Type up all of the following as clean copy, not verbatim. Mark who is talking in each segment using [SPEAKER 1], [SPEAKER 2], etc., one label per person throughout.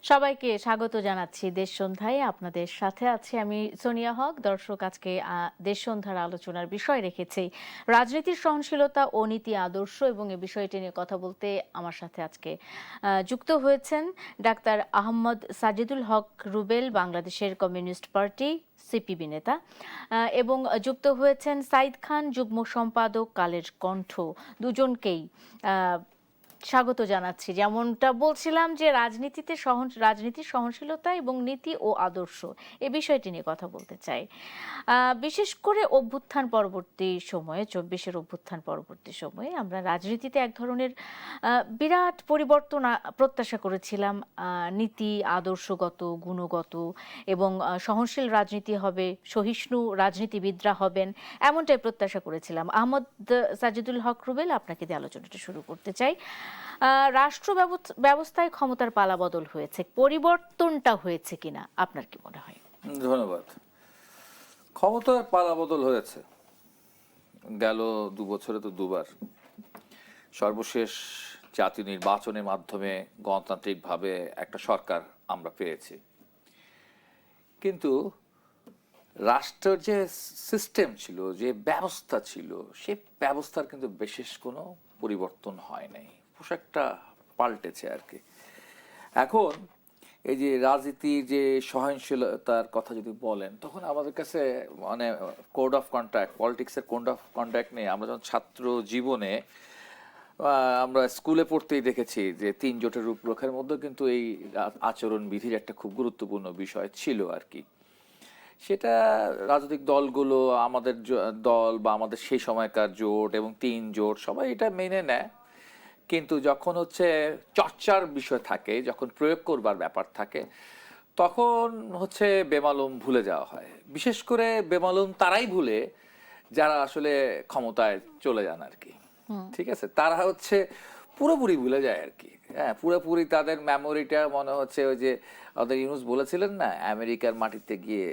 [SPEAKER 1] সবাইকে স্বাগত জানাচ্ছি দেশ সন্ধ্যায়। আপনাদের সাথে আছি আমি সোনিয়া হক। দর্শক, আজকে দেশ সন্ধ্যার আলোচনার বিষয় রেখেছি রাজনীতির সহনশীলতা ও নীতি আদর্শ, এবং এই বিষয়টি নিয়ে কথা বলতে আমার সাথে আজকে যুক্ত হয়েছেন ডাক্তার আহমদ সাজিদুল হক রুবেল, বাংলাদেশের কমিউনিস্ট পার্টি সিপিবি নেতা, এবং যুক্ত হয়েছেন সাইদ খান, যুগ্ম সম্পাদক কালের কণ্ঠ। দুজনকেই স্বাগত জানাচ্ছি। যেমনটা বলছিলাম যে রাজনীতির সহনশীলতা এবং নীতি ও আদর্শ, এই বিষয়টি নিয়ে কথা বলতে চাই। বিশেষ করে অভ্যুত্থান পরবর্তী সময়ে, 24-এর অভ্যুত্থান পরবর্তী সময়ে আমরা রাজনীতিতে এক ধরনের বিরাট পরিবর্তন প্রত্যাশা করেছিলাম। নীতি আদর্শগত, গুণগত, এবং সহনশীল রাজনীতি হবে, সহিষ্ণু রাজনীতিবিদরা হবেন, এমনটাই প্রত্যাশা করেছিলাম। আহমদ সাজিদুল হক রুবেল, আপনাকে দিয়ে আলোচনাটা শুরু করতে চাই। রাষ্ট্র ব্যবস্থায় ক্ষমতার পালাবদল হয়েছে, পরিবর্তনটা হয়েছে কিনা আপনার কি মনে হয়?
[SPEAKER 2] ধন্যবাদ। ক্ষমতার পালাবদল হয়েছে, গেল 2 বছরে তো দুবার। সর্বশেষ জাতীয় নির্বাচনের মাধ্যমে গণতান্ত্রিকভাবে একটা সরকার আমরা পেয়েছি, কিন্তু রাষ্ট্রের যে সিস্টেম ছিল, যে ব্যবস্থা ছিল, সে ব্যবস্থার কিন্তু বিশেষ কোনো পরিবর্তন হয় নাই, পোশাকটা পাল্টেছে আর কি। এখন এই যে রাজনীতির যে সহনশীলতার কথা যদি বলেন, তখন আমাদের কাছে মানে কোড অফ কন্ডাক্ট, পলিটিক্সের কোড অফ কন্ডাক্ট নেই। আমরা যখন ছাত্র জীবনে আমরা স্কুলে পড়তেই দেখেছি যে 3 জোটের রূপরেখার মধ্যে কিন্তু এই আচরণ বিধির একটা খুব গুরুত্বপূর্ণ বিষয় ছিল আর কি। সেটা রাজনৈতিক দলগুলো, আমাদের দল বা আমাদের সেই সময়কার জোট এবং 3 জোট, সবাই এটা মেনে নেয়। কিন্তু যখন হচ্ছে চর্চার বিষয় থাকে, যখন প্রয়োগ করবার ব্যাপার থাকে, তখন হচ্ছে বেমালুম ভুলে যাওয়া হয়। বিশেষ করে বেমালুম তারাই ভুলে যারা আসলে ক্ষমতায় চলে যান আর কি। ঠিক আছে, তারা হচ্ছে পুরোপুরি ভুলে যায় আর কি। হ্যাঁ, পুরোপুরি তাদের মেমোরিটা মনে হচ্ছে ওই যে আমাদের ইউনুস বলেছিলেন না, আমেরিকার মাটিতে গিয়ে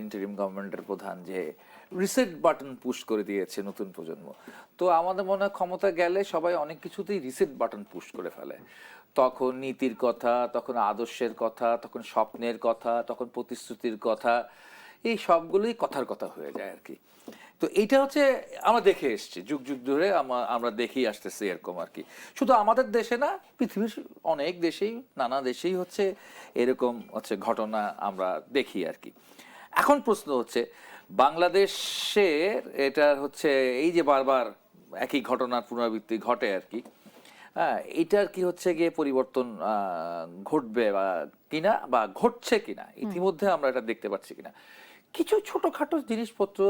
[SPEAKER 2] ইন্টারিম গভর্নমেন্টের প্রধান, যে রিসেট বাটন পুশ করে দিয়েছে নতুন প্রজন্ম। তো আমাদের মনে হয় ক্ষমতা গেলে সবাই অনেক কিছুতেই রিসেট বাটন পুশ করে ফেলে। তখন নীতির কথা, তখন আদর্শের কথা, তখন স্বপ্নের কথা, তখন প্রতিশ্রুতির কথা, এই সবগুলোই কথার কথা হয়ে যায় আর কি। তো এইটা হচ্ছে আমরা দেখে এসেছি, যুগ যুগ ধরে আমরা দেখেই আসতেছি এরকম আর কি। শুধু আমাদের দেশে না, পৃথিবীর অনেক দেশেই, নানা দেশেই হচ্ছে এরকম হচ্ছে ঘটনা আমরা দেখি আর কি। এখন প্রশ্ন হচ্ছে বাংলাদেশের এটা হচ্ছে এই যে বারবার একই ঘটনার পুনরাবৃত্তি ঘটে আর কি। হ্যাঁ, এটার কি হচ্ছে গিয়ে পরিবর্তন ঘটবে বা কিনা, বা ঘটছে কিনা, ইতিমধ্যে আমরা এটা দেখতে পাচ্ছি কিনা। কিছু ছোটখাটো জিনিসপত্র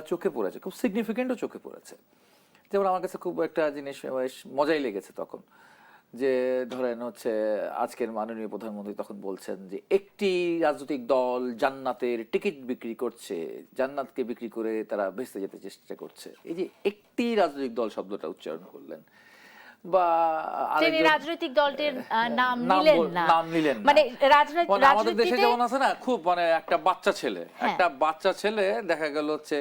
[SPEAKER 2] চোখে পড়েছে, খুব সিগনিফিকেন্টও চোখে পড়েছে। যেমন আমার কাছে খুব একটা জিনিস বেশ মজাই লেগেছে তখন, যে ধরেন হচ্ছে আজকের মাননীয় প্রধানমন্ত্রী তখন বলছেন যে একটি রাজনৈতিক দল জান্নাতের টিকিট বিক্রি করছে, জান্নাতকে বিক্রি করে তারা ভেস্তে যেতে চেষ্টা করছে। এই যে একটি রাজনৈতিক দল শব্দটা উচ্চারণ করলেন, বা
[SPEAKER 1] তিনি
[SPEAKER 2] আরেকজন
[SPEAKER 1] রাজনৈতিক দলটির নাম নিলেন না,
[SPEAKER 2] নাম নিলেন না।
[SPEAKER 1] মানে
[SPEAKER 2] মানে আমাদের দেশে
[SPEAKER 1] রাজনীতিতে।
[SPEAKER 2] যেমন আছে না, খুব মানে একটা বাচ্চা ছেলে,
[SPEAKER 1] হ্যাঁ,
[SPEAKER 2] একটা বাচ্চা ছেলে দেখা গেল হচ্ছে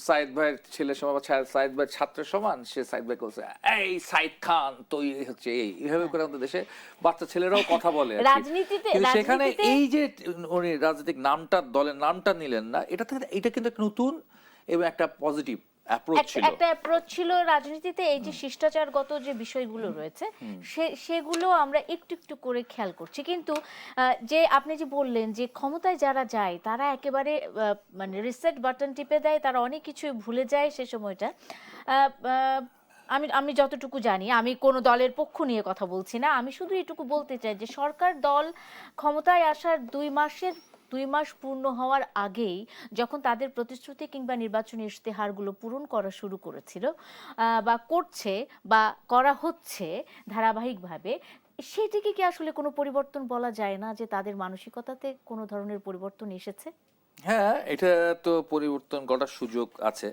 [SPEAKER 2] সাইদ ভাইয়ের ছেলের সমান, সাইদ ভাইয়ের ছাত্রের সমান, সে সাইদ ভাই বলছে এই সাইদ খান তুই হচ্ছে এইভাবে করে আমাদের দেশে বাচ্চা ছেলেরাও কথা বলে আর কি।
[SPEAKER 1] রাজনীতিতে
[SPEAKER 2] কিন্তু সেখানে
[SPEAKER 1] রাজনীতিতে
[SPEAKER 2] এই যে উনি রাজনৈতিক নামটা, দলের নামটা নিলেন না, এটা কিন্তু একটা নতুন এবং একটা পজিটিভ অ্যাপ্রোচ ছিল।
[SPEAKER 1] একটা অ্যাপ্রোচ ছিল রাজনীতিতে। এই যে শিষ্টাচারগত যে বিষয়গুলো রয়েছে, সেগুলো আমরা একটু একটু করে খেয়াল করছি। কিন্তু যে আপনি যে বললেন যে ক্ষমতায় যারা যায় তারা একেবারে মানে রিসেট বাটন টিপে দেয়, তারা অনেক কিছুই ভুলে যায় সে সময়টা। আহ, আহ, আমি আমি যতটুকু জানি, আমি কোনো দলের পক্ষ নিয়ে কথা বলছি না, আমি শুধু এটুকু বলতে চাই যে সরকার দল ক্ষমতায় আসার 2 মাস পূর্ণ হওয়ার আগেই যখন তাদের প্রতিশ্রুতি কিংবা নির্বাচনী ইশতেহারগুলো পূরণ করা শুরু করেছিল, বা করছে, বা করা হচ্ছে ধারাবাহিকভাবে, সেটিকে কি আসলে কোনো পরিবর্তন বলা যায় না, যে তাদের মানসিকতাতে কোনো ধরনের পরিবর্তন এসেছে?
[SPEAKER 2] হ্যাঁ, এটা তো পরিবর্তন করার সুযোগ আছে।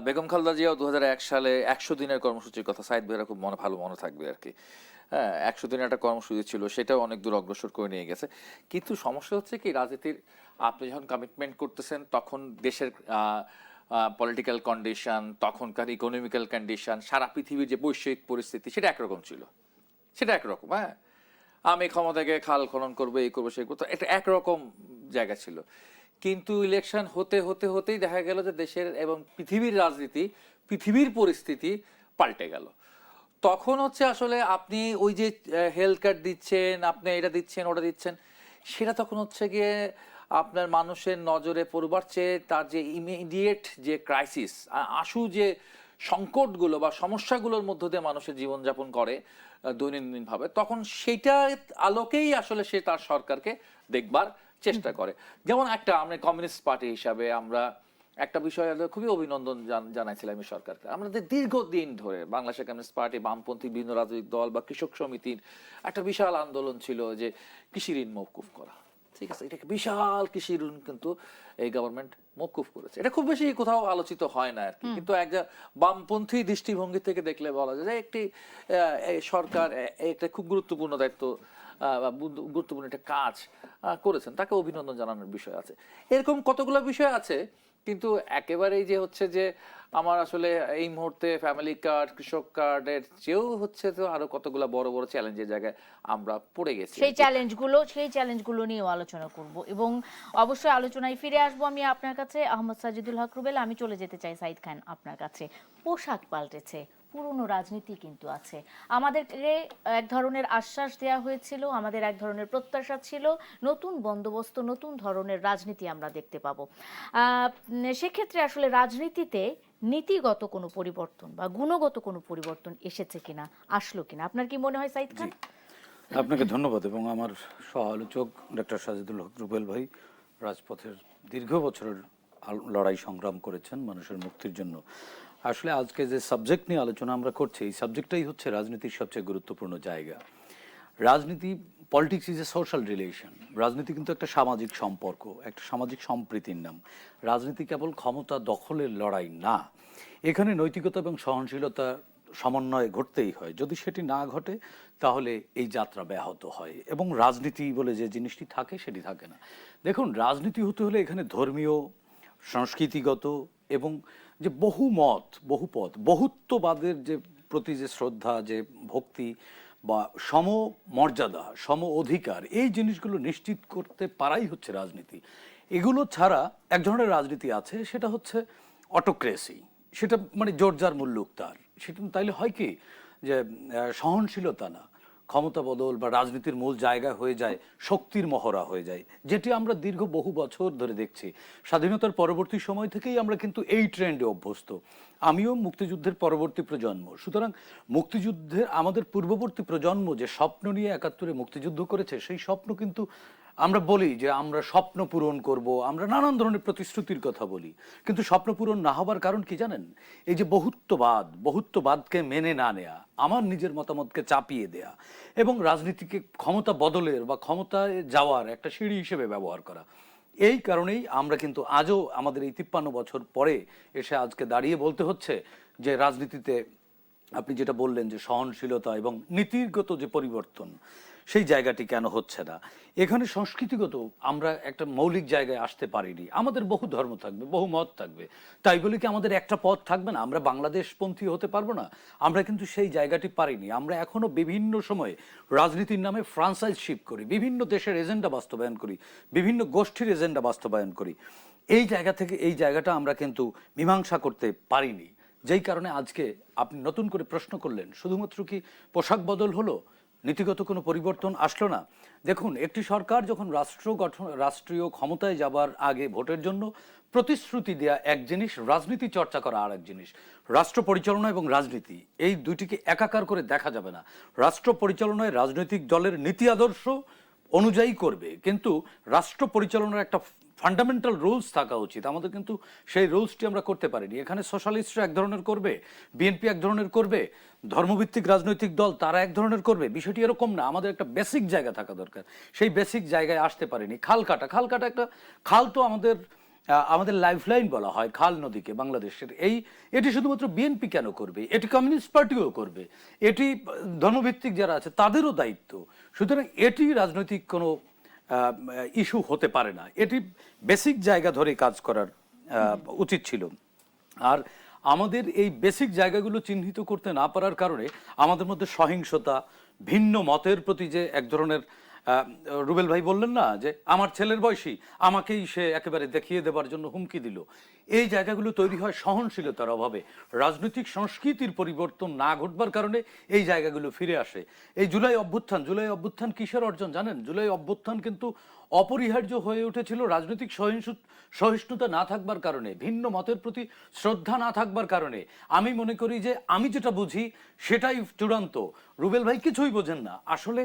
[SPEAKER 2] বেগম খালেদা জিয়াও 2001 সালে 100 দিনের কর্মসূচির কথা, সাইদ ভাইরা খুব ভালো মনে থাকবে আর কি। হ্যাঁ, 100 দিনের একটা কর্মসূচি ছিল, সেটাও অনেক দূর অগ্রসর করে নিয়ে গেছে। কিন্তু সমস্যা হচ্ছে কি, রাজনীতির আপনি যখন কমিটমেন্ট করতেছেন, তখন দেশের পলিটিক্যাল কন্ডিশন, তখনকার ইকোনমিক্যাল কন্ডিশন, সারা পৃথিবীর যে বৈশ্বিক পরিস্থিতি, সেটা একরকম ছিল। সেটা একরকম। হ্যাঁ, আমি ক্ষমতাকে খাল খনন করবো, এই করবো, সেই করবো, এটা একরকম জায়গা ছিল। কিন্তু ইলেকশন হতে হতে হতেই দেখা গেল যে দেশের এবং পৃথিবীর রাজনীতি, পৃথিবীর পরিস্থিতি পাল্টে গেল। তখন হচ্ছে আসলে আপনি ওই যে হেলথ কার্ড দিচ্ছেন, আপনি এটা দিচ্ছেন, ওটা দিচ্ছেন, সেটা তখন হচ্ছে গিয়ে আপনার মানুষের নজরে পড়বার চেয়ে তার যে ইমিডিয়েট যে ক্রাইসিস, আশু যে সংকটগুলো বা সমস্যাগুলোর মধ্য দিয়ে মানুষের জীবনযাপন করে দৈনন্দিনভাবে, তখন সেইটার আলোকেই আসলে সে তার সরকারকে দেখবার চেষ্টা করে। যেমন একটা আমরা কমিউনিস্ট পার্টি হিসাবে আমরা একটা বিষয় খুবই অভিনন্দন জানাইছিলাম এই সরকারকে। আমাদের দীর্ঘদিন ধরে বাংলাদেশ কমিউনিস্ট পার্টি, বামপন্থী বিভিন্ন রাজনৈতিক দল বা কৃষক সমিতির একটা বিশাল আন্দোলন ছিল যে কৃষি ঋণ মওকুফ করা। ঠিক আছে, এটাকে বিশাল কৃষি ঋণ কিন্তু এই গভর্নমেন্ট মওকুফ করেছে। এটা খুব বেশি কোথাও আলোচিত হয় না আর কি, কিন্তু একটা বামপন্থী দৃষ্টিভঙ্গি থেকে দেখলে বলা যায় যে একটি সরকার একটা খুব গুরুত্বপূর্ণ দায়িত্ব বা গুরুত্বপূর্ণ একটা কাজ করেছেন, তাকে অভিনন্দন জানানোর বিষয় আছে। এরকম কতগুলো বিষয় আছে, কিন্তু একেবারেই যে হচ্ছে যে আমার আসলে এই মুহূর্তে ফ্যামিলি কার্ড, কৃষক কার্ডের চেয়েও হচ্ছে তো আরো কতগুলো বড় বড় চ্যালেঞ্জের জায়গায় আমরা পড়ে গেছি।
[SPEAKER 1] সেই চ্যালেঞ্জগুলো নিয়েও আলোচনা করব এবং অবশ্যই আলোচনায় ফিরে আসবো আমি আপনার কাছে। আহমদ সাজিদুল হক রুবেল, আমি চলে যেতে চাই সাইদ খান আপনার কাছে। পোশাক পাল্টেছে, পুরনো রাজনীতি কিন্তু আছে। আমাদেরকে এক ধরনের আশ্বাস দেওয়া হয়েছিল, আমাদের এক ধরনের প্রত্যাশা ছিল, নতুন বন্দোবস্ত, নতুন ধরনের রাজনীতি আমরা দেখতে পাবো। সেক্ষেত্রে আসলে রাজনীতিতে নীতিগত কোনো পরিবর্তন বা গুণগত কোনো পরিবর্তন এসেছে কিনা, আসলো কিনা, আপনার কি মনে হয় সাইদ খান?
[SPEAKER 3] আপনাকে ধন্যবাদ। এবং আমার সহ আলোচক ডক্টর সাজিদুল হক রুবেল ভাই রাজপথের দীর্ঘ বছরের লড়াই সংগ্রাম করেছেন মানুষের মুক্তির জন্য। আসলে আজকে যে সাবজেক্ট নিয়ে আলোচনা আমরা করছি, এই সাবজেক্টটাই হচ্ছে রাজনীতির সবচেয়ে গুরুত্বপূর্ণ জায়গা। রাজনীতি, politics is a social relation. রাজনীতি কিন্তু একটা সামাজিক সম্পর্ক, একটা সামাজিক সম্প্রীতির নাম। রাজনীতি কেবল ক্ষমতা দখলের লড়াই না, এখানে নৈতিকতা এবং সহনশীলতা সমন্বয় ঘটতেই হয়। যদি সেটি না ঘটে তাহলে এই যাত্রা ব্যাহত হয় এবং রাজনীতি বলে যে জিনিসটি থাকে সেটি থাকে না। দেখুন, রাজনীতি হতে হলে এখানে ধর্মীয়, সংস্কৃতিগত এবং যে বহুমত, বহুপদ, বহুত্ববাদের যে প্রতি যে শ্রদ্ধা, যে ভক্তি বা সমমর্যাদা, সম অধিকার, এই জিনিসগুলো নিশ্চিত করতে পারাই হচ্ছে রাজনীতি। এগুলো ছাড়া এক ধরনের রাজনীতি আছে, সেটা হচ্ছে অটোক্রেসি। সেটা মানে জোর যার মুল্লুক তার। সেটা তাইলে হয় কি যে সহনশীলতা না, ক্ষমতা বদল বা রাজনীতির মূল জায়গা হয়ে যায় শক্তির মহড়া হয়ে যায়, যেটি আমরা দীর্ঘ বহু বছর ধরে দেখছি। স্বাধীনতার পরবর্তী সময় থেকেই আমরা কিন্তু এই ট্রেন্ডে অভ্যস্ত। আমিও মুক্তিযুদ্ধের পরবর্তী প্রজন্ম, সুতরাং মুক্তিযুদ্ধের আমাদের পূর্ববর্তী প্রজন্ম যে স্বপ্ন নিয়ে ৭১-এ মুক্তিযুদ্ধ করেছে, সেই স্বপ্ন কিন্তু আমরা বলি যে আমরা স্বপ্ন পূরণ করব, আমরা নানান ধরনের প্রতিশ্রুতির কথা বলি, কিন্তু স্বপ্ন পূরণ না হবার কারণ কি জানেন? এই যে বহুত্ববাদকে মেনে না নেয়া, আমার নিজের মতামতকে চাপিয়ে দেয়া এবং রাজনীতিকে ক্ষমতা বদলের বা ক্ষমতায় যাওয়ার একটা সিঁড়ি হিসেবে ব্যবহার করা। এই কারণেই আমরা কিন্তু আজও আমাদের এই ৫৩ বছর পরে এসে আজকে দাঁড়িয়ে বলতে হচ্ছে যে রাজনীতিতে আপনি যেটা বললেন যে সহনশীলতা এবং নীতিগত যে পরিবর্তন, সেই জায়গাটি কেন হচ্ছে না। এখানে সংস্কৃতিগত আমরা একটা মৌলিক জায়গায় আসতে পারিনি। আমাদের বহু ধর্ম থাকবে, বহু মত থাকবে, তাই বলে কি আমাদের একটা পথ থাকবে না? আমরা বাংলাদেশপন্থী হতে পারবো না? আমরা কিন্তু সেই জায়গাটি পারিনি। আমরা এখনো বিভিন্ন সময়ে রাজনীতির নামে ফ্রাঞ্চাইজশিপ করি, বিভিন্ন দেশের এজেন্ডা বাস্তবায়ন করি, বিভিন্ন গোষ্ঠীর এজেন্ডা বাস্তবায়ন করি। এই জায়গা থেকে এই জায়গাটা আমরা কিন্তু মীমাংসা করতে পারিনি, যেই কারণে আজকে আপনি নতুন করে প্রশ্ন করলেন শুধুমাত্র কি পোশাক বদল হলো, নীতিগত কোনো পরিবর্তন আসলো না? দেখুন, একটি সরকার যখন রাষ্ট্রীয় ক্ষমতায় যাবার আগে ভোটের জন্য প্রতিশ্রুতি দেয়া এক জিনিস, রাজনীতি চর্চা করা আর এক জিনিস। রাষ্ট্র পরিচালনা এবং রাজনীতি এই দুইটিকে একাকার করে দেখা যাবে না। রাষ্ট্র পরিচালনায় রাজনৈতিক দলের নীতি আদর্শ অনুযায়ী করবে, কিন্তু রাষ্ট্র পরিচালনার একটা ফান্ডামেন্টাল রুলস থাকা উচিত। আমাদের কিন্তু সেই রুলসটি আমরা করতে পারিনি। এখানে সোশ্যালিস্টরা এক ধরনের করবে, বিএনপি এক ধরনের করবে, ধর্মভিত্তিক রাজনৈতিক দল তারা এক ধরনের করবে। বিষয়টি এরকম না, আমাদের একটা বেসিক জায়গা থাকা দরকার। সেই বেসিক জায়গায় আসতে পারিনি। খাল কাটা একটা খাল তো আমাদের লাইফলাইন বলা হয় খাল নদীকে বাংলাদেশের। এটি শুধুমাত্র বিএনপি কেন করবে? এটি কমিউনিস্ট পার্টিও করবে, এটি ধর্মভিত্তিক যারা আছে তাদেরও দায়িত্ব। সুতরাং এটি রাজনৈতিক কোনো ইস্যু হতে পারে না। এটি বেসিক জায়গা ধরে কাজ করার উচিত ছিল। আর আমাদের এই বেসিক জায়গাগুলো চিহ্নিত করতে না পারার কারণে আমাদের মধ্যে সহিংসতা, ভিন্ন মতের প্রতি যে এক ধরনের রুবেল ভাই বললেন না যে আমার ছেলের বয়সী আমাকেই সে একেবারে দেখিয়ে দেবার জন্য হুমকি দিল, এই জায়গাগুলো তৈরি হয় সহনশীলতার অভাবে। রাজনৈতিক সংস্কৃতির পরিবর্তন না ঘটবার কারণে এই জায়গাগুলো ফিরে আসে। এই জুলাই অভ্যুত্থান কিসের অর্জন জানেন? জুলাই অভ্যুত্থান কিন্তু অপরিহার্য হয়ে উঠেছিল রাজনৈতিক সহিষ্ণুতা না থাকবার কারণে, ভিন্ন মতের প্রতি শ্রদ্ধা না থাকবার কারণে। আমি মনে করি যে আমি যেটা বুঝি সেটাই চূড়ান্ত। রুবেল ভাই কিছুই বোঝেন না। আসলে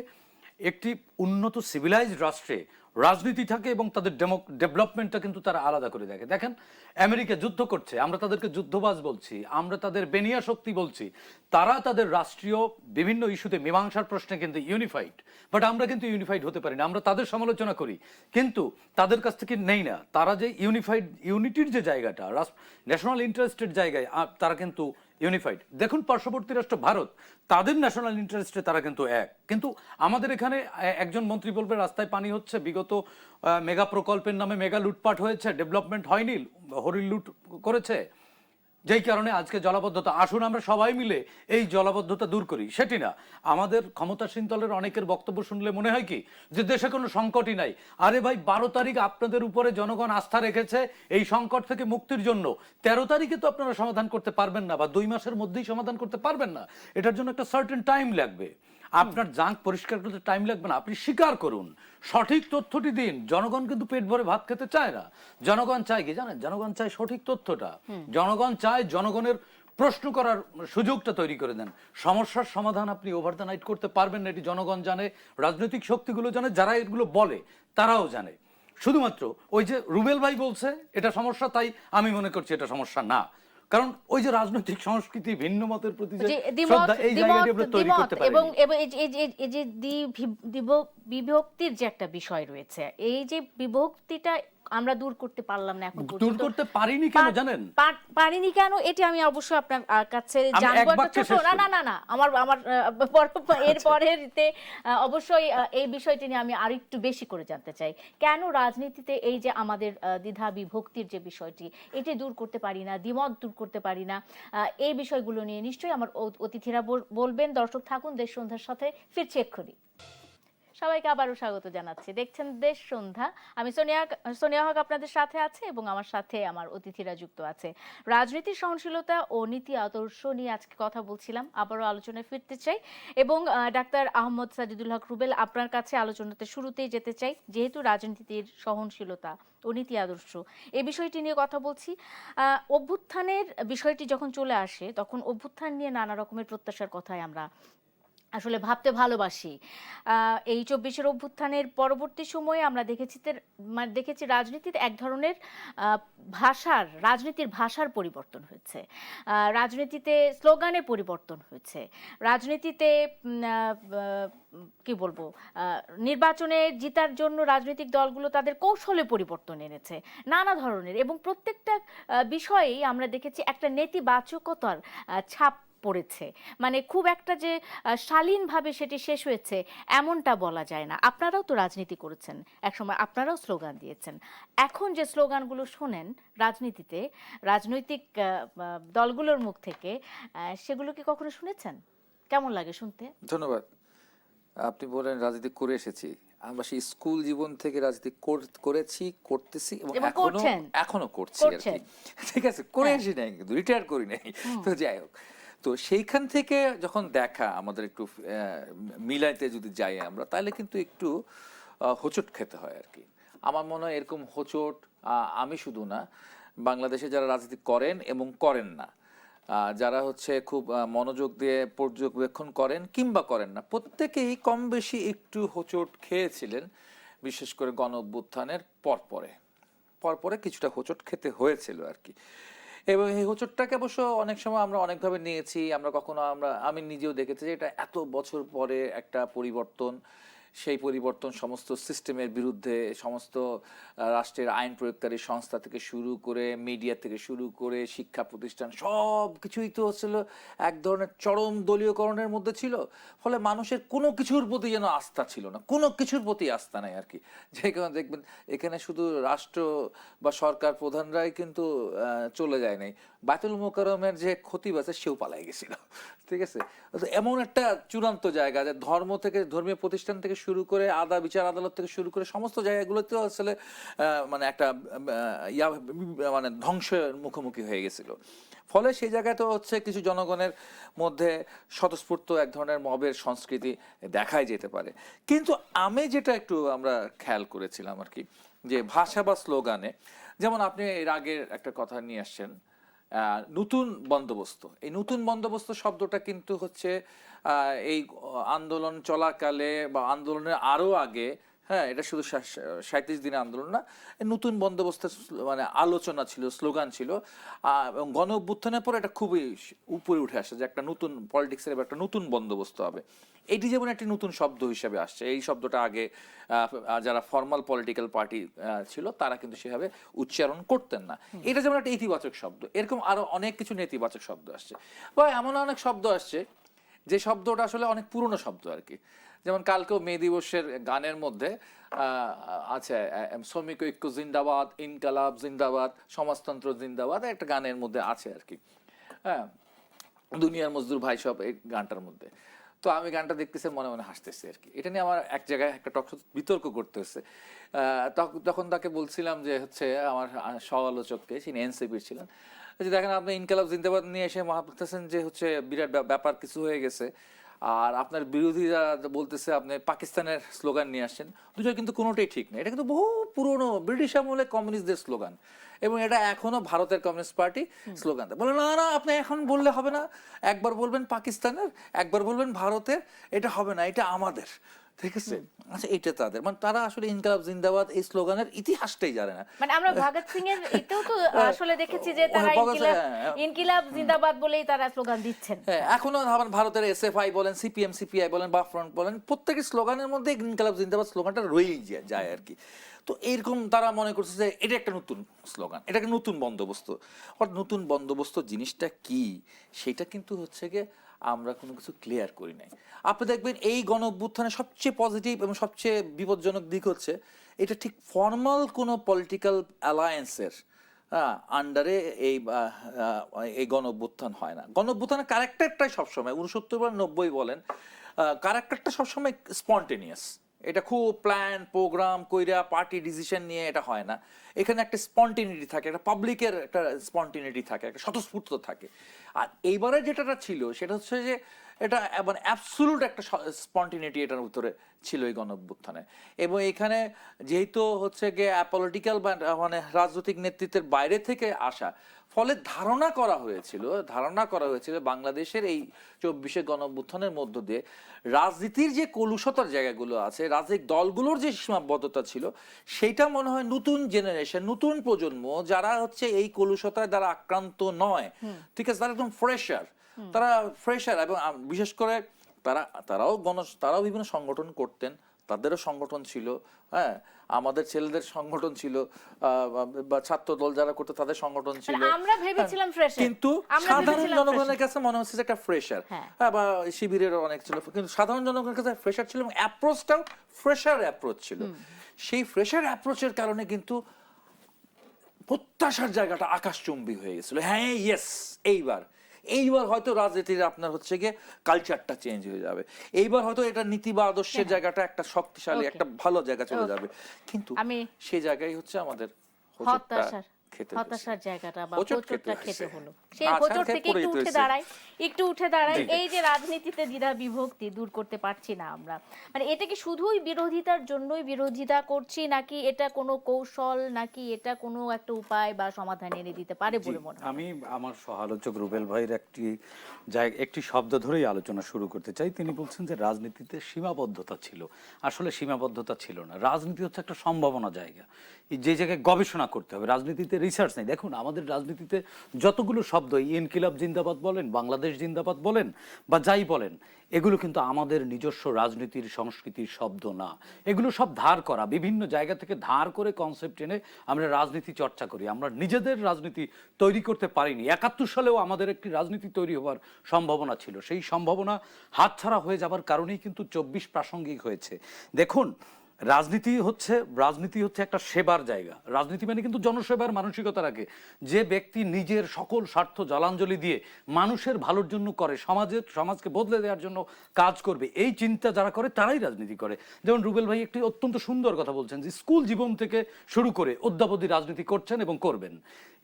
[SPEAKER 3] একটি উন্নত সিভিলাইজড রাষ্ট্রে রাজনীতি থাকে এবং তাদের ডেভেলপমেন্টটা কিন্তু তারা আলাদা করে দেখে। দেখেন, আমেরিকা যুদ্ধ করছে, আমরা তাদেরকে যুদ্ধবাজ বলছি, আমরা তাদের বেনিয়া শক্তি বলছি, তারা তাদের রাষ্ট্রীয় বিভিন্ন ইস্যুতে মীমাংসার প্রশ্নে কিন্তু ইউনিফাইড, বাট আমরা কিন্তু ইউনিফাইড হতে পারি না। আমরা তাদের সমালোচনা করি কিন্তু তাদের কাছ থেকে নেই না। তারা যে ইউনিটির যে জায়গাটা, ন্যাশনাল ইন্টারেস্টের জায়গায় তারা কিন্তু ইউনিফাইড। দেখুন পার্শ্ববর্তী রাষ্ট্র ভারত, তাদের ন্যাশনাল ইন্টারেস্টে তারা কিন্তু এক। কিন্তু আমাদের এখানে একজন মন্ত্রী বলবে রাস্তায় পানি হচ্ছে, বিগত মেগা প্রকল্পের নামে মেগা লুটপাট হয়েছে, ডেভেলপমেন্ট হয়নি, হরিণ লুট করেছে, যেই কারণে আজকে জলাবদ্ধতা। আসুন আমরা সবাই মিলে এই জলাবদ্ধতা দূর করি। সেটি না, আমাদের ক্ষমতাসীন দলের অনেকের বক্তব্য শুনলে মনে হয় কি যে দেশে কোনো সংকটই নাই। আরে ভাই, 12 তারিখ আপনাদের উপরে জনগণ আস্থা রেখেছে এই সংকট থেকে মুক্তির জন্য। 13 তারিখে তো আপনারা সমাধান করতে পারবেন না, বা 2 মাসের মধ্যেই সমাধান করতে পারবেন না। এটার জন্য একটা সার্টেন টাইম লাগবে। আপনার জাঙ্ক পরিষ্কার করতে টাইম লাগবে না, আপনি স্বীকার করুন, সঠিক তথ্যটি দিন। জনগণ কিন্তু পেট ভরে ভাত খেতে চায় না। জনগণ চায় কি জানেন? জনগণ চায় সঠিক তথ্যটা। জনগণ চায় জনগণের প্রশ্ন করার সুযোগটা তৈরি করে দেন। সমস্যার সমাধান আপনি ওভার দ্য নাইট করতে পারবেন না, এটি জনগণ জানে, রাজনৈতিক শক্তিগুলো জানে, যারা এগুলো বলে তারাও জানে। শুধুমাত্র ওই যে রুবেল ভাই বলছে এটা সমস্যা, তাই আমি মনে করছি এটা সমস্যা না। কারণ ওই যে রাজনৈতিক সংস্কৃতি, ভিন্ন মতের প্রতি যে শ্রদ্ধা, এই জায়গাটি আমরা তৈরি করতে পারি।
[SPEAKER 1] এবং এই যে বিভক্তির যে একটা বিষয় রয়েছে, এই যে বিভক্তিটা আমরা দূর করতে পারলাম না এখন পর্যন্ত।
[SPEAKER 3] দূর করতে পারিনি কেন জানেন?
[SPEAKER 1] পারিনি কেন এটি আমি অবশ্যই আপনার কাছে জানবো। না আমার এর পরেরতে অবশ্যই এই বিষয়টি নিয়ে আমি আরেকটু বেশি করে জানতে চাই। কেন রাজনীতিতে এই যে আমাদের দ্বিধা বিভক্তির যে বিষয়টি, এটি দূর করতে পারি না, দ্বিমত দূর করতে পারি না, এই বিষয়গুলো নিয়ে নিশ্চয়ই আমার অতিথিরা বলবেন। দর্শক থাকুন দেশ সন্ধ্যার সাথে, ফিরছি এক্ষুনি। সবাইকে আবারও স্বাগত জানাচ্ছি। দেখছেন দেশ সন্ধ্যা। আমি সোনিয়া হক আপনাদের সাথে আছে এবং আমার সাথে আমার অতিথিরা যুক্ত আছে। রাজনীতির সহনশীলতা ও নীতি আদর্শ নিয়ে আজকে কথা বলছিলাম, আবারও আলোচনায় ফিরতে চাই এবং ডাক্তার আহমদ সাজিদুল হক রুবেল, আপনার কাছে আলোচনাতে শুরুতেই যেতে চাই। যেহেতু রাজনীতির সহনশীলতা ও নীতি আদর্শ এই বিষয়টি নিয়ে কথা বলছি, অভ্যুত্থানের বিষয়টি যখন চলে আসে তখন অভ্যুত্থান নিয়ে নানা রকমের প্রত্যাশার কথাই আমরা আসলে ভাবতে ভালোবাসি। এই 24-এর অভ্যুত্থানের পরবর্তী সময়ে আমরা দেখেছি রাজনীতিতে এক ধরনের রাজনীতির ভাষার পরিবর্তন হয়েছে, রাজনীতিতে স্লোগানের পরিবর্তন হয়েছে, রাজনীতিতে কি বলবো, নির্বাচনে জিতার জন্য রাজনৈতিক দলগুলো তাদের কৌশলে পরিবর্তন এনেছে নানা ধরনের, এবং প্রত্যেকটা বিষয়েই আমরা দেখেছি একটা নেতিবাচকতার ছাপ পড়েছে। মানে খুব একটা যে শালীনভাবে সেটি শেষ হয়েছে এমনটা বলা যায় না। আপনারাও তো রাজনীতি করেছেন, একসময় আপনারাও স্লোগান দিয়েছেন। এখন যে স্লোগানগুলো শোনেন রাজনীতিতে, রাজনৈতিক দলগুলোর মুখ থেকে, সেগুলো কি কখনো শুনেছেন? কেমন লাগে শুনতে?
[SPEAKER 2] ধন্যবাদ। আপনি বলেন রাজনীতি করে এসেছি, আমরা সেই স্কুল জীবন থেকে রাজনীতি করেছি, করতেছি এবং এখনো করছি আর কি। ঠিক আছে, করে আসি নাই, কিন্তু রিটায়ার করি নাই। তো যাই হোক, তো সেইখান থেকে যখন দেখা আমাদের একটু মিলাইতে যদি যাই আমরা, তাহলে কিন্তু একটু হোঁচট খেতে হয় আর কি। আমার মনে হয় এরকম হোঁচট আমি শুধু না, বাংলাদেশে যারা রাজনীতি করেন এবং করেন না, যারা হচ্ছে খুব মনোযোগ দিয়ে পর্যবেক্ষণ করেন কিংবা করেন না, প্রত্যেকেই কম বেশি একটু হোঁচট খেয়েছিলেন। বিশেষ করে গণ অভ্যুত্থানের পরপরে কিছুটা হোঁচট খেতে হয়েছিল আর কি। এবং এই হোঁচটটাকে অবশ্য অনেক সময় আমরা অনেকভাবে নিয়েছি। আমি নিজেও দেখেছি যে এটা এত বছর পরে একটা পরিবর্তন, সেই পরিবর্তন সমস্ত সিস্টেমের বিরুদ্ধে, সমস্ত রাষ্ট্রের আইন প্রয়োগকারী সংস্থা থেকে শুরু করে, মিডিয়া থেকে শুরু করে, শিক্ষা প্রতিষ্ঠান, সব কিছুই তো হচ্ছিল এক ধরনের চরম দলীয়করণের মধ্যে ছিল। ফলে মানুষের কোনো কিছুর প্রতি যেন আস্থা ছিল না, কোনো কিছুর প্রতি আস্থা নাই আর কি। যে কারণে দেখবেন এখানে শুধু রাষ্ট্র বা সরকার প্রধানরাই কিন্তু চলে যায় নাই, বায়তুল মোকাররমের যে খতিব আছে সেও পালাই গেছিল, ঠিক আছে। তো এমন একটা চূড়ান্ত জায়গা যে ধর্ম থেকে, ধর্মীয় প্রতিষ্ঠান থেকে শুরু করে, বিচার আদালত থেকে শুরু করে সমস্ত জায়গাগুলোতে আসলে মানে একটা মানে ধ্বংসের মুখোমুখি হয়ে গেছিল। ফলে সেই জায়গায় তো হচ্ছে কিছু জনগণের মধ্যে স্বতঃস্ফূর্ত এক ধরনের মবের সংস্কৃতি দেখাই যেতে পারে। কিন্তু আমি যেটা একটু আমরা খেয়াল করেছিলাম আর কি, যে ভাষা বা স্লোগানে, যেমন আপনি এর আগের একটা কথা নিয়ে আসছেন, নতুন বন্দোবস্ত। এই নতুন বন্দোবস্ত শব্দটা কিন্তু হচ্ছে এই আন্দোলন চলাকালে বা আন্দোলনের আরো আগে, হ্যাঁ, এটা শুধু 37 দিনের আন্দোলন না, নতুন বন্দোবস্তের মানে আলোচনা ছিল, স্লোগান ছিল। এবং গণ অভ্যুত্থানের পর এটা খুবই উপরে উঠে আসে যে একটা নতুন পলিটিক্সের একটা নতুন বন্দোবস্ত হবে। এটি যেমন একটি নতুন শব্দ হিসেবে আসছে। এই শব্দটা আগে যারা ফর্মাল পলিটিক্যাল পার্টি ছিল তারা কিন্তু সেভাবে উচ্চারণ করতেন না। এটা যেমন একটা ইতিবাচক শব্দ, এরকম আরো অনেক কিছু নেতিবাচক শব্দ আসছে, বা এমন অনেক শব্দ আসছে যে শব্দটা আসলে অনেক পুরনো শব্দ আর কি। যেমন কালকেও মে দিবসের গানের মধ্যে আছে শ্রমিক ঐক্য জিন্দাবাদ, ইনকালাব জিন্দাবাদ, সমাজতন্ত্র জিন্দাবাদ, একটা গানের মধ্যে আছে আর কি, হ্যাঁ, দুনিয়ার মজদুর ভাই সব এই গানটার মধ্যে। তো আমি গানটা দেখতেছি, মনে মনে হাসতেছি আর কি। এটা নিয়ে আমার এক জায়গায় একটা বিতর্ক করতে হচ্ছে। তখন তাকে বলছিলাম যে হচ্ছে আমার সহ-আলোচককে, তিনি এনসিপির ছিলেন, যে দেখেন আপনি ইনকালাব জিন্দাবাদ নিয়ে এসে ভাবতেছেন যে হচ্ছে বিরাট ব্যাপার কিছু হয়ে গেছে, আর আপনার বিরোধীরা বলতেছে আপনি পাকিস্তানের স্লোগান নিয়ে আসছেন, দুটো কিন্তু কোনোটাই ঠিক না। এটা কিন্তু বহু পুরনো ব্রিটিশ আমলে কমিউনিস্টদের স্লোগান, এবং এটা এখনো ভারতের কমিউনিস্ট পার্টি স্লোগান দেয়। বলে না না, আপনি এখন বললে হবে না, একবার বলবেন পাকিস্তানের, একবার বলবেন ভারতের, এটা হবে না, এটা আমাদের, ঠিক আছে। আচ্ছা, এটা তাদের মানে তারা আসলে ইনকালাব জিন্দাবাদ এই স্লোগানের ইতিহাসটাই জানে না।
[SPEAKER 1] মানে আমরা ভগৎ সিং এর এটাও তো আসলে দেখেছি যে তারা ইনকিলাব জিন্দাবাদ বলেই তারা স্লোগান দিচ্ছেন।
[SPEAKER 2] হ্যাঁ, এখনো ভারতের এসএফআই বলেন, সিপিএম সিপিআই বলেন বা ফ্রন্ট বলেন, প্রত্যেকের স্লোগানের মধ্যে ইনকালাব জিন্দাবাদ স্লোগানটা রয়েই যায় আর কি। তো এরকম তারা মনে করছে যে এটা একটা নতুন স্লোগান, এটা একটা নতুন বন্দোবস্ত। অর্থাৎ নতুন বন্দোবস্ত জিনিসটা কি সেটা কিন্তু হচ্ছে গিয়ে আমরা কোনো কিছু ক্লিয়ার করি নাই। আপনি দেখবেন এই গণ অভ্যুত্থানের সবচেয়ে পজিটিভ এবং সবচেয়ে বিপজ্জনক দিক হচ্ছে এটা ঠিক ফর্মাল কোনো পলিটিক্যাল অ্যালায়েন্সের আন্ডারে এই গণ অভ্যুত্থান হয় না। গণ অভ্যুত্থানের ক্যারেক্টারটাই সবসময় 69 বলেন 90 বলেন, ক্যারেক্টারটা সবসময় স্পন্টেনিয়াস। এটা খুব প্ল্যান প্রোগ্রাম কইরা পার্টি ডিসিশন নিয়ে এটা হয় না। এখানে একটা স্পন্টেনিটি থাকে, একটা পাবলিকের একটা স্পন্টেনিটি থাকে, একটা স্বতঃস্ফূর্ত থাকে। আর এইবারে যেটা ছিল সেটা হচ্ছে যে এটা মানে অ্যাবসলুট একটা স্পন্টেনিটি এটার ভিতরে ছিল এই গণঅভ্যুত্থানে। এবং এখানে যেহেতু হচ্ছে গিয়ে অ্যাপলিটিক্যাল বা মানে রাজনৈতিক নেতৃত্বের বাইরে থেকে আসা, ফলে ধারণা করা হয়েছিল বাংলাদেশের এই 24শে গণঅভ্যুত্থানের মধ্য দিয়ে রাজনীতির যে কলুষতার জায়গাগুলো আছে, রাজনৈতিক দলগুলোর যে সীমাবদ্ধতা ছিল, সেইটা মনে হয় নতুন জেনারেশন, নতুন প্রজন্ম যারা হচ্ছে এই কলুষতায় দ্বারা আক্রান্ত নয়, ঠিক আছে, তারা একদম ফ্রেশার এবং বিশেষ করে তারাও বিভিন্ন সংগঠন করতেন, তাদেরও সংগঠন ছিল, হ্যাঁ, আমাদের ছেলেদের সংগঠন ছিল, বা ছাত্র দল যারা করতো তাদের সংগঠন ছিল।
[SPEAKER 1] আমরা ভেবেছিলাম ফ্রেশার,
[SPEAKER 2] কিন্তু সাধারণ জনগণের কাছে মনে হচ্ছে যে একটা ফ্রেশার, হ্যাঁ, বা শিবিরের অনেক ছিল, কিন্তু সাধারণ জনগণের কাছে ফ্রেশার ছিল এবং অ্যাপ্রোচটাও ফ্রেশার অ্যাপ্রোচ ছিল। সেই ফ্রেশার অ্যাপ্রোচের কারণে কিন্তু প্রত্যাশার জায়গাটা আকাশচুম্বী হয়ে গেছিল। হ্যাঁ, ইয়েস, এইবার হয়তো রাজনীতির আপনার হচ্ছে গিয়ে কালচারটা চেঞ্জ হয়ে যাবে, এইবার হয়তো এটা নীতি বা আদর্শের জায়গাটা একটা শক্তিশালী একটা ভালো জায়গা চলে যাবে। কিন্তু সেই জায়গায় হচ্ছে আমাদের
[SPEAKER 1] হতাশার জায়গাটা বা হোঁচটটা খেতে হলো। সেই হোঁচট থেকে একটু উঠে দাঁড়াই। এই যে রাজনীতিতে দ্বিধা বিভক্তি দূর করতে পারছি না আমরা, মানে এটা কি শুধুই বিরোধিতার জন্যই বিরোধিতা করছি, নাকি এটা কোনো কৌশল, নাকি এটা কোনো একটা উপায় বা সমাধান এনে দিতে পারে বলে মনে হয়?
[SPEAKER 3] আমি আমার সহ-আলোচক রুবেল ভাইয়ের একটি শব্দ ধরেই আলোচনা শুরু করতে চাই। তিনি বলছেন যে রাজনীতিতে সীমাবদ্ধতা ছিল। আসলে সীমাবদ্ধতা ছিল না, রাজনীতি হচ্ছে একটা সম্ভাবনা জায়গা, যে জায়গায় গবেষণা করতে হবে। রাজনীতিতে রিসার্চ নেই। দেখুন আমাদের রাজনীতিতে যতগুলো শব্দ, ইনকিলাব জিন্দাবাদ বলেন, বাংলাদেশ জিন্দাবাদ বলেন বা যাই বলেন, এগুলো কিন্তু আমাদের নিজস্ব রাজনীতির সংস্কৃতির শব্দ না। এগুলো সব ধার করা, বিভিন্ন জায়গা থেকে ধার করে কনসেপ্ট এনে আমরা রাজনীতি চর্চা করি। আমরা নিজেদের রাজনীতি তৈরি করতে পারিনি। 71 সালেও আমাদের একটি রাজনীতি তৈরি হওয়ার সম্ভাবনা ছিল, সেই সম্ভাবনা হাতছাড়া হয়ে যাবার কারণেই কিন্তু 24 প্রাসঙ্গিক হয়েছে। দেখুন রাজনীতি হচ্ছে একটা সেবার জায়গা। রাজনীতি মানে কিন্তু জনসেবার মানসিকতা রাখে। যে ব্যক্তি নিজের সকল স্বার্থ জলাঞ্জলি দিয়ে মানুষের ভালোর জন্য করে, সমাজকে বদলে দেওয়ার জন্য কাজ করবে, এই চিন্তা যারা করে তারাই রাজনীতি করে। যেমন রুবেল ভাই একটি অত্যন্ত সুন্দর কথা বলছেন যে স্কুল জীবন থেকে শুরু করে অদ্যাবধি রাজনীতি করছেন এবং করবেন।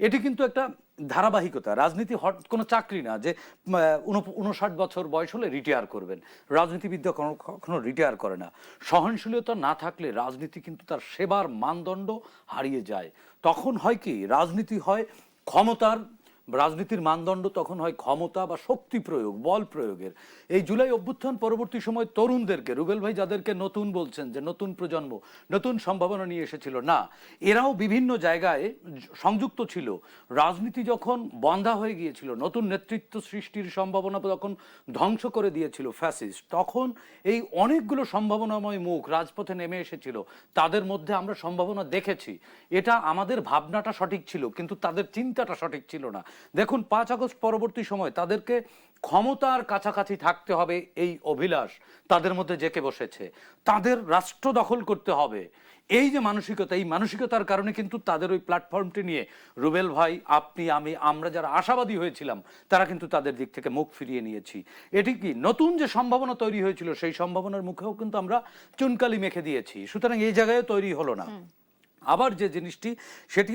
[SPEAKER 3] এটি কিন্তু একটা ধারাবাহিকতা। রাজনীতি কোনো চাকরি না যে 59 বছর বয়স হলে রিটায়ার করবেন। রাজনীতিবিদরা কখনো রিটায়ার করে না। সহনশীলতা না থাকলে রাজনীতি কিন্তু তার সেবার মানদণ্ড হারিয়ে যায়। তখন হয় কি, রাজনীতির মানদণ্ড তখন হয় ক্ষমতা বা শক্তি প্রয়োগ, বল প্রয়োগের। এই জুলাই অভ্যুত্থান পরবর্তী সময় তরুণদেরকে, রুবেল ভাই যাদেরকে নতুন বলছেন যে নতুন প্রজন্ম নতুন সম্ভাবনা নিয়ে এসেছিল, না, এরাও বিভিন্ন জায়গায় সংযুক্ত ছিল। রাজনীতি যখন বন্ধা হয়ে গিয়েছিল, নতুন নেতৃত্ব সৃষ্টির সম্ভাবনা যখন ধ্বংস করে দিয়েছিল ফ্যাসিস্ট, তখন এই অনেকগুলো সম্ভাবনাময় মুখ রাজপথে নেমে এসেছিল। তাদের মধ্যে আমরা সম্ভাবনা দেখেছি। এটা আমাদের ভাবনাটা সঠিক ছিল, কিন্তু তাদের চিন্তাটা সঠিক ছিল না। দেখুন 5 আগস্ট পরবর্তী সময় তাদেরকে ক্ষমতার কাছাকাছি থাকতে হবে এই অভিলাষ তাদের মধ্যে জেঁকে বসেছে। তাদের রাষ্ট্র দখল করতে হবে, এই যে মানসিকতা, এই মানসিকতার কারণে কিন্তু তাদের ওই প্ল্যাটফর্মটি নিয়ে রুবেল ভাই, আপনি, আমরা যারা আশাবাদী হয়েছিলাম তারা কিন্তু তাদের দিক থেকে মুখ ফিরিয়ে নিয়েছি। এটি কি নতুন যে সম্ভাবনা তৈরি হয়েছিল সেই সম্ভাবনার মুখেও কিন্তু আমরা চুনকালি মেখে দিয়েছি। সুতরাং এই জায়গায় তৈরি হলো না। আবার যে জিনিসটি, সেটি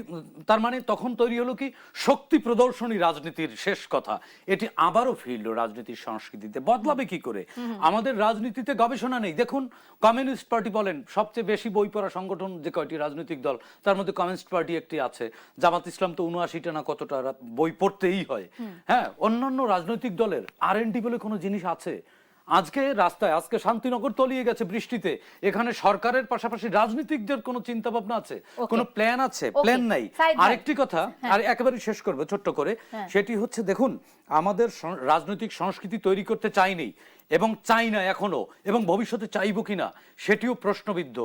[SPEAKER 3] তার মানে তখন তৈরি হলো কি, শক্তি প্রদর্শনী রাজনীতির শেষ কথা, এটি আবারও ফিরল রাজনীতির সংস্কৃতিতে। বদলাবে কি করে? আমাদের রাজনীতিতে গবেষণা নেই। দেখুন কমিউনিস্ট পার্টি বলেন, সবচেয়ে বেশি বই পড়া সংগঠন যে কয়টি রাজনৈতিক দল, তার মধ্যে কমিউনিস্ট পার্টি একটি আছে। জামাত ইসলাম তো 79টা না কতটা বই পড়তেই হয়। হ্যাঁ, অন্যান্য রাজনৈতিক দলের R&D বলে কোনো জিনিস আছে? আজকে রাস্তায়, আজকে শান্তিনগর তলিয়ে গেছে বৃষ্টিতে, এখানে সরকারের পাশাপাশি রাজনীতিকদের কোনো চিন্তা ভাবনা আছে, কোনো প্ল্যান আছে? প্ল্যান নাই। আরেকটি কথা, আর একেবারে শেষ করবো ছোট্ট করে, সেটি হচ্ছে দেখুন আমাদের রাজনৈতিক সংস্কৃতি তৈরি করতে চাইনি এবং চাই না এখনো, এবং ভবিষ্যতে চাইবো কিনা সেটিও প্রশ্নবিদ্ধ।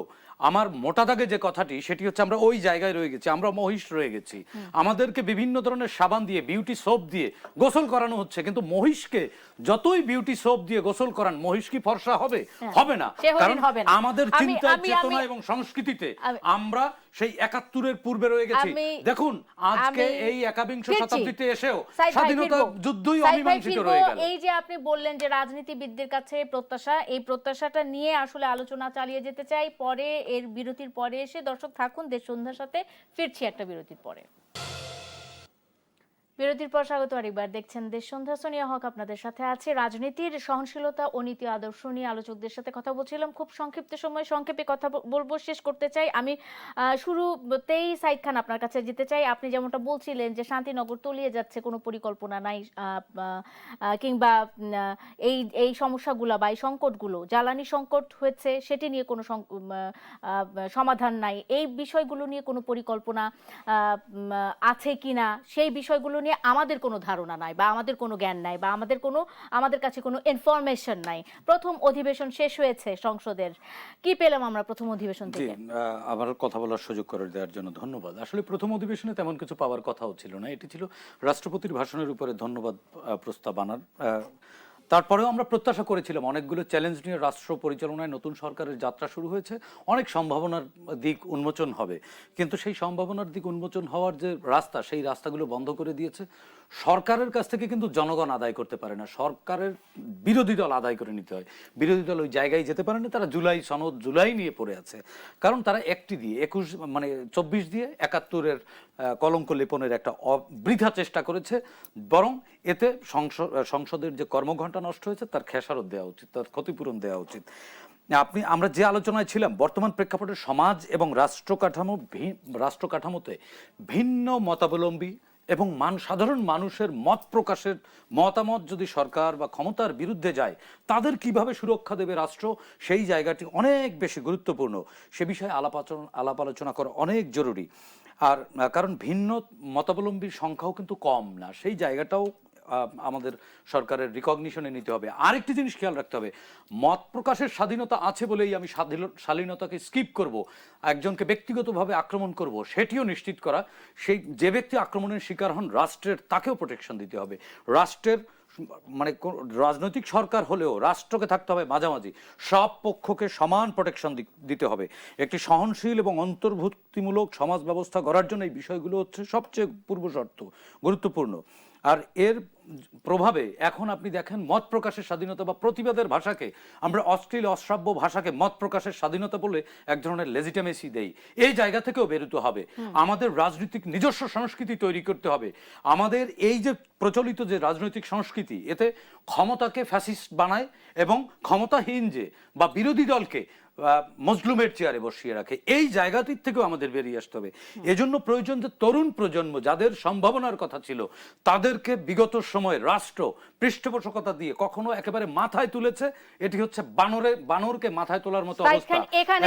[SPEAKER 3] আমার মোটা দাগে যে কথাটি, সেটি হচ্ছে আমরা ওই জায়গায় রয়ে গেছি, আমরা মহিষ রয়ে গেছি। আমাদেরকে বিভিন্ন ধরনের সাবান দিয়ে, বিউটি সোপ দিয়ে গোসল করানো হচ্ছে, কিন্তু মহিষকে যতই বিউটি সোপ দিয়ে গোসল করান, মহিষ কি ফর্সা হবে? হবে না। কারণ আমাদের চিন্তা, চেতনা এবং সংস্কৃতিতে আমরা সেই 71-এর পূর্বে রয়ে গেছি। দেখুন আজকে এই 21শ শতাব্দীতে এসেও স্বাধীনতা যুদ্ধই অমীমাংসিত রয়ে গেল।
[SPEAKER 1] এই যে আপনি বললেন যে রাজনীতিবিদদের কাছে প্রত্যাশা, এই প্রত্যাশাটা নিয়ে আসলে আলোচনা চালিয়ে যেতে চাই। পরে এর বিরতির পরে এসে দর্শক থাকুন দেশ সন্ধ্যার সাথে, ফিরছি একটা বিরতির পরে। বিরতির পর স্বাগত আরেকবার, দেখছেন দেশ সন্ধ্যা। সোনিয়া হক আপনাদের সাথে আছে। রাজনীতির সহনশীলতা ও নীতি আদর্শ নিয়ে আলোচকদের সাথে কথা বলছিলাম। খুব সংক্ষিপ্ত সময় সংক্ষেপে কথা বলবো, শেষ করতে চাই। আমি শুরুতেই সাইদ খান আপনার কাছে যেতে চাই। আপনি যেমনটা বলছিলেন যে শান্তিনগর তলিয়ে যাচ্ছে, কোনো পরিকল্পনা নাই, কিংবা এই সমস্যাগুলো বা এই সংকটগুলো, জ্বালানি সংকট হয়েছে সেটি নিয়ে কোনো সমাধান নাই, এই বিষয়গুলো নিয়ে কোনো পরিকল্পনা আছে কিনা সেই বিষয়গুলো নিয়ে আমাদের কোনো ধারণা নাই, বা আমাদের কোনো জ্ঞান নাই, বা আমাদের কাছে কোনো ইনফরমেশন নাই। প্রথম অধিবেশন শেষ হয়েছে সংসদের, কি পেলাম আমরা প্রথম অধিবেশন থেকে?
[SPEAKER 3] আবার কথা বলার সুযোগ করে দেওয়ার জন্য ধন্যবাদ। আসলে প্রথম অধিবেশনে তেমন কিছু পাওয়ার কথাও ছিল না। এটি ছিল রাষ্ট্রপতির ভাষণের উপরে ধন্যবাদ প্রস্তাব আনার। তারপরেও আমরা প্রত্যাশা করেছিলাম অনেকগুলো চ্যালেঞ্জ নিয়ে রাষ্ট্র পরিচালনায় নতুন সরকারের যাত্রা শুরু হয়েছে, অনেক সম্ভাবনার দিক উন্মোচন হবে, কিন্তু সেই সম্ভাবনার দিক উন্মোচন হওয়ার যে রাস্তা, সেই রাস্তাগুলো বন্ধ করে দিয়েছে। সরকারের কাছ থেকে কিন্তু জনগণ আদায় করতে পারে না, সরকারের বিরোধী দল আদায় করে নিতে হয়। বিরোধী দল ওই জায়গায় যেতে পারে না, তারা জুলাই নিয়ে পড়ে আছে। কারণ তারা একটি দিয়ে 24 দিয়ে 71-এর কলঙ্ক লেপনের একটা বৃথা চেষ্টা করেছে। বরং এতে সংসদের যে কর্মঘণ্টা নষ্ট হয়েছে তার খেসারত দেওয়া উচিত, তার ক্ষতিপূরণ দেওয়া উচিত। আমরা যে আলোচনায় ছিলাম, বর্তমান প্রেক্ষাপটে সমাজ এবং রাষ্ট্রকাঠামোতে ভিন্ন মতাবলম্বী এবং সাধারণ মানুষের মত প্রকাশের মতামত যদি সরকার বা ক্ষমতার বিরুদ্ধে যায়, তাদের কিভাবে সুরক্ষা দেবে রাষ্ট্র, সেই জায়গাটি অনেক বেশি গুরুত্বপূর্ণ। সে বিষয়ে আলাপ আলোচনা করা অনেক জরুরি। আর কারণ ভিন্ন মতাবলম্বীর সংখ্যাও কিন্তু কম না, সেই জায়গাটাও আমাদের সরকারের রিকগনিশনে নিতে হবে। আরেকটি জিনিস খেয়াল রাখতে হবে, মত প্রকাশের স্বাধীনতা আছে বলেই আমি শালীনতাকে স্কিপ করব, একজনকে ব্যক্তিগতভাবে আক্রমণ করব, সেটিও নিশ্চিত করা। সেই যে ব্যক্তি আক্রমণের শিকার হন, রাষ্ট্রের তাকেও প্রোটেকশন দিতে হবে। রাষ্ট্রের মানে রাজনৈতিক সরকার হলেও রাষ্ট্রকে থাকতে হবে মাঝামাঝি, সব পক্ষকে সমান প্রোটেকশন দিতে হবে। একটি সহনশীল এবং অন্তর্ভুক্তিমূলক সমাজ ব্যবস্থা গড়ার জন্য এই বিষয়গুলো হচ্ছে সবচেয়ে পূর্বশর্ত, গুরুত্বপূর্ণ। আর এর প্রভাবে এখন আপনি দেখেন মত প্রকাশের স্বাধীনতা বা প্রতিবাদের ভাষাকে আমরা অশ্লীল অশ্রাব্য ভাষাকে মত প্রকাশের স্বাধীনতা বলে এক ধরনের লেজিটিমেসি দেই। এই জায়গা থেকেও বেরোতে হবে, আমাদের রাজনৈতিক নিজস্ব সংস্কৃতি তৈরি করতে হবে। আমাদের এই যে প্রচলিত যে রাজনৈতিক সংস্কৃতি, এতে ক্ষমতাকে ফ্যাসিস্ট বানায় এবং ক্ষমতাহীন যে বা বিরোধী দলকে মজলুমের চেয়ারে বসিয়ে রাখে। এই জায়গাটির থেকেও আমাদের বেরিয়ে আসতে হবে। এজন্য প্রয়োজন যে তরুণ প্রজন্ম যাদের সম্ভাবনার কথা ছিল তাদেরকে বিগত সময়ে রাষ্ট্র পৃষ্ঠপোষকতা দিয়ে কখনো একেবারে মাথায় তুলেছে, এটি হচ্ছে বানরকে মাথায় তোলার মতো অবস্থা।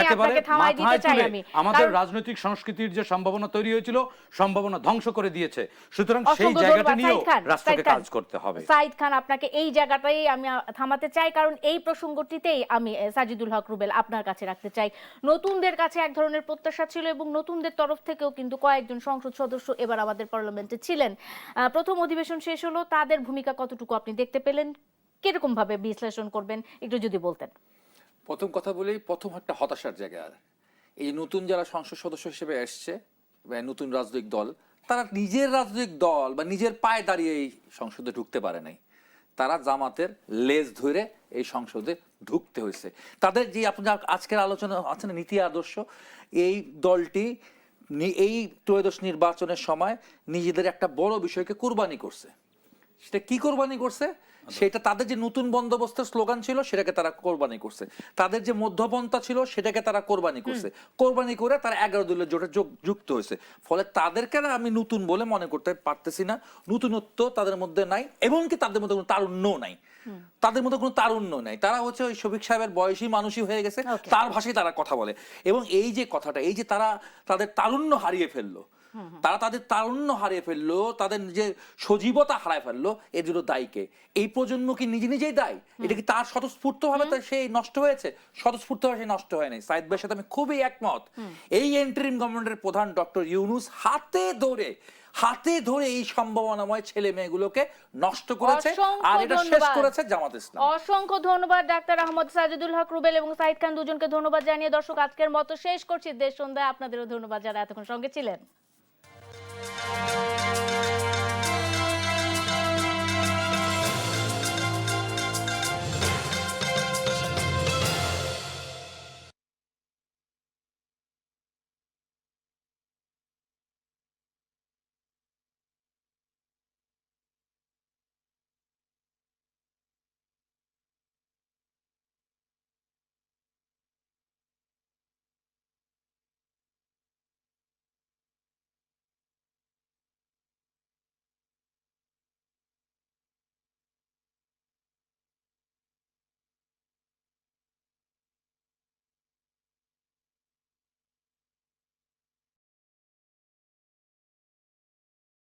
[SPEAKER 3] একেবারে মাথায় তুলে আমাদের রাজনৈতিক সংস্কৃতির যে সম্ভাবনা তৈরি হয়েছিল, সম্ভাবনা ধ্বংস করে দিয়েছে। সুতরাং সেই জায়গাটা নিয়েও রাষ্ট্রকে কাজ করতে হবে।
[SPEAKER 1] সাইদ খান, আপনাকে এই জায়গাটাই আমি থামাতে চাই, কারণ এই প্রসঙ্গটিতেই আমি সাজিদুল হক রুবেল আপনার কাছে রাখতে চাই। নতুনদের কাছে এক ধরনের প্রত্যাশা ছিল এবং নতুনদের তরফ থেকেও কিন্তু কয়েকজন সংসদ সদস্য এবার আমাদের পার্লামেন্টে ছিলেন। প্রথম অধিবেশন শেষ হলো, তাদের ভূমিকা কতটুকু আপনি দেখতে পেলেন, কিরকম ভাবে বিশ্লেষণ করবেন একটু যদি বলতেন।
[SPEAKER 2] প্রথম কথা বলি, প্রথম একটা হতাশার জায়গা। এই নতুন যারা সংসদ সদস্য হিসেবে এসছে, নতুন রাজনৈতিক দল, তারা নিজের রাজনৈতিক দল বা নিজের পায়ে দাঁড়িয়ে এই সংসদে ঢুকতে পারে নাই। তারা জামাতের লেজ ধরে এই সংসদে ঢুকতে হয়েছে। তাদের যে আপনার আজকের আলোচনা আছে না, নীতি আদর্শ, এই দলটি এই ত্রয়োদশ নির্বাচনের সময় নিজেদের একটা বড় বিষয়কে কুরবানি করছে। সেটা কি কোরবানি করছে? সেটা তাদের যে নতুন বন্দোবস্তের স্লোগান ছিল সেটাকে তারা কোরবানি করছে। তাদের যে মধ্যপন্থা ছিল সেটাকে তারা কোরবানি করছে। কোরবানি করে তারা 11 দলের জোটে যুক্ত হয়েছে। ফলে তাদেরকে আমি নতুন বলে মনে করতে পারতেছি না। নতুনত্ব তাদের মধ্যে নাই, এমনকি তাদের মধ্যে কোনো তারুণ্য নাই। তাদের মধ্যে কোনো তারুণ্য নাই। তারা হচ্ছে ওই শফিক সাহেবের বয়সী মানুষই হয়ে গেছে, তার ভাষায় তারা কথা বলে। এবং এই যে কথাটা, এই যে তারা তাদের তারুণ্য হারিয়ে ফেললো, তাদের যে সজীবতা হারায় ফেললো, এর জন্য দায়ীকে এই প্রজন্ম কি নিজে নিজেই দায়ী? এটা কি তার স্বতঃস্ফূর্ত ভাবে সে নষ্ট হয়েছে? স্বতঃস্ফূর্ত ভাবে সে নষ্ট হয়নি। সাইদ ভাইয়ের সাথে আমি খুবই একমত। এই ইন্টারিম গভর্নমেন্টের প্রধান ডক্টর ইউনূস হাতে ধরে এই সম্ভাবনাময় ছেলে মেয়েগুলোকে নষ্ট করেছে, আর এটা শেষ করেছে জামাত ইসলাম।
[SPEAKER 1] অসংখ্য ধন্যবাদ ডাক্তার আহমদ সাজিদুল হক রুবেল এবং সাইদ খান, দুজনকে ধন্যবাদ জানিয়ে দর্শক আজকের মতো শেষ করছি দেশ সন্ধ্যায়। আপনাদেরও ধন্যবাদ যারা এতক্ষণ সঙ্গে ছিলেন।